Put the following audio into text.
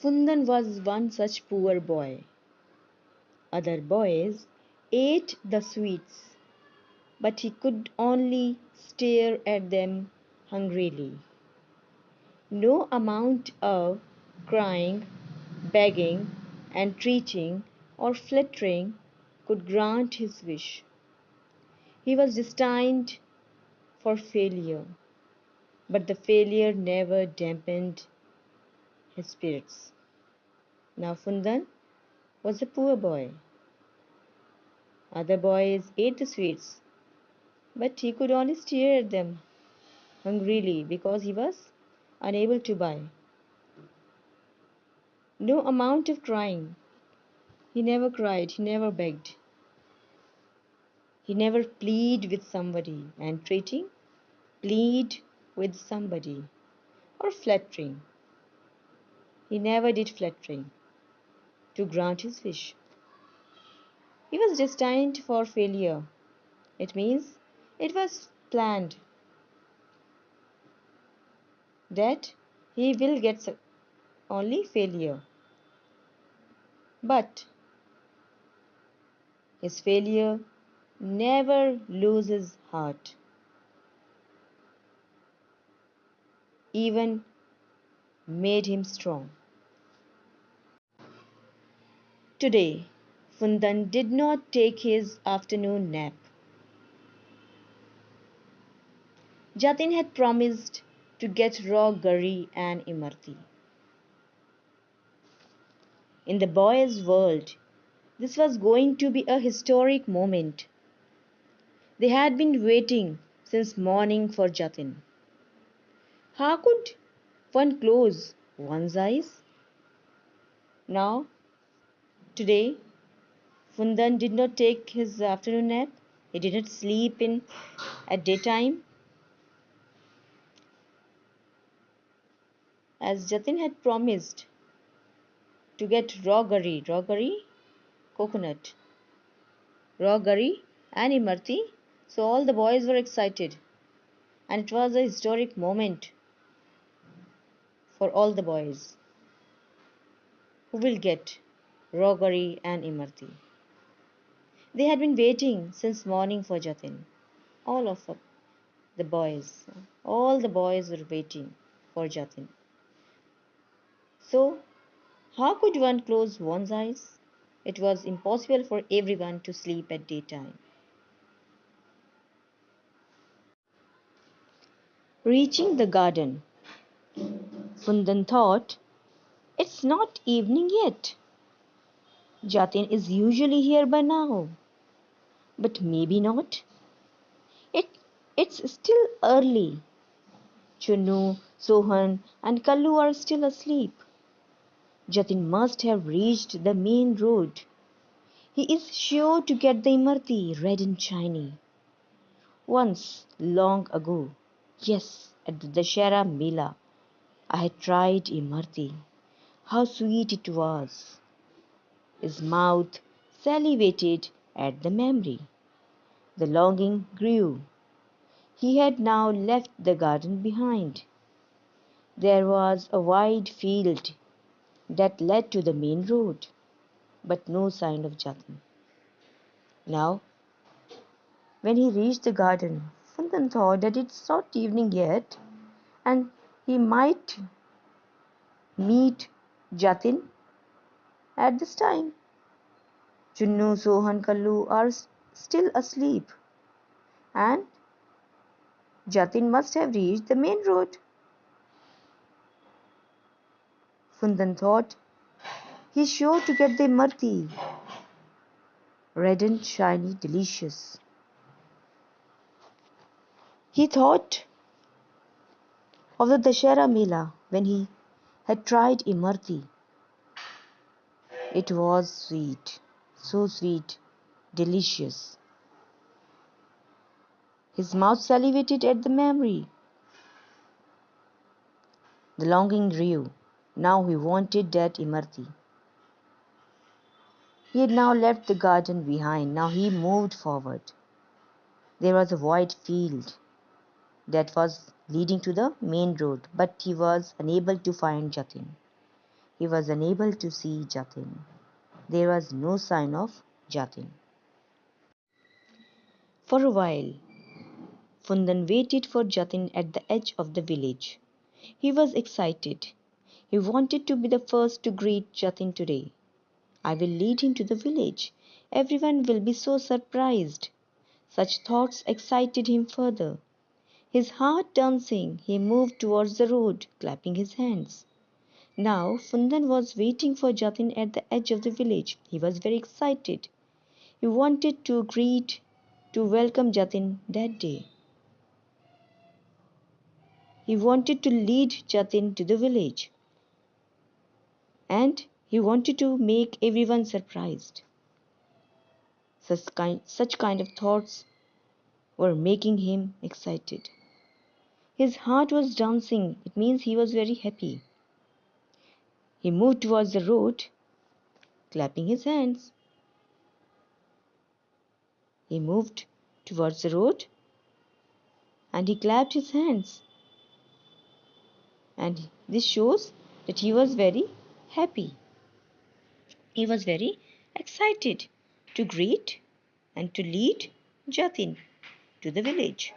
Fundan was one such poor boy. Other boys ate the sweets, but he could only stare at them hungrily. No amount of crying, begging, entreating, or flattering could grant his wish. He was destined for failure, but the failure never dampened his spirits. Now Fundan was a poor boy. Other boys ate the sweets, but he could only stare at them hungrily because he was unable to buy. No amount of crying. He never cried, he never begged. He never plead with somebody, entreating, plead with somebody, or flattering. He never did flattering to grant his wish. He was destined for failure. It means it was planned that he will get only failure. But his failure never loses heart, even made him strong. Today, Fundan did not take his afternoon nap. Jatin had promised to get raw gurry and imarti. In the boys' world, this was going to be a historic moment. They had been waiting since morning for Jatin. How could one close one's eyes? Now, today, Fundan did not take his afternoon nap. He did not sleep in at daytime. As Jatin had promised to get raw curry, coconut, raw curry and imarti. So all the boys were excited and it was a historic moment for all the boys who will get raw curry and imarti. They had been waiting since morning for Jatin. All of the boys, all the boys were waiting for Jatin. So how could one close one's eyes? It was impossible for everyone to sleep at daytime. Reaching the garden, Fundan thought, it's not evening yet. Jatin is usually here by now. But maybe not. It, it's still early. Chunu, Sohan, and Kallu are still asleep. Jatin must have reached the main road. He is sure to get the Imarti red and shiny. Once, long ago, yes, at the Dashera Mela, I had tried Imarti. How sweet it was! His mouth salivated at the memory. The longing grew. He had now left the garden behind. There was a wide field that led to the main road, but no sign of Jatin. Now, when he reached the garden, Fundan thought that it's not evening yet and he might meet Jatin at this time. Chunnu, Sohan, Kallu are still asleep and Jatin must have reached the main road. Fundan thought, he's sure to get the Marti. Red and shiny, delicious. He thought of the Dashera Mela when he had tried Imarti. It was sweet, so sweet, delicious. His mouth salivated at the memory. The longing grew. Now he wanted that Imarti. He had now left the garden behind. Now he moved forward. There was a wide field that was leading to the main road, but he was unable to find Jatin. He was unable to see Jatin. There was no sign of Jatin. For a while, Fundan waited for Jatin at the edge of the village. He was excited. He wanted to be the first to greet Jatin today. I will lead him to the village. Everyone will be so surprised. Such thoughts excited him further. His heart dancing, he moved towards the road, clapping his hands. Now Fundan was waiting for Jatin at the edge of the village. He was very excited. He wanted to welcome Jatin that day. He wanted to lead Jatin to the village. And he wanted to make everyone surprised. Such kind of thoughts were making him excited. His heart was dancing. It means he was very happy. He moved towards the road, clapping his hands. He moved towards the road and he clapped his hands. And this shows that he was very happy. He was very excited to greet and to lead Jatin to the village.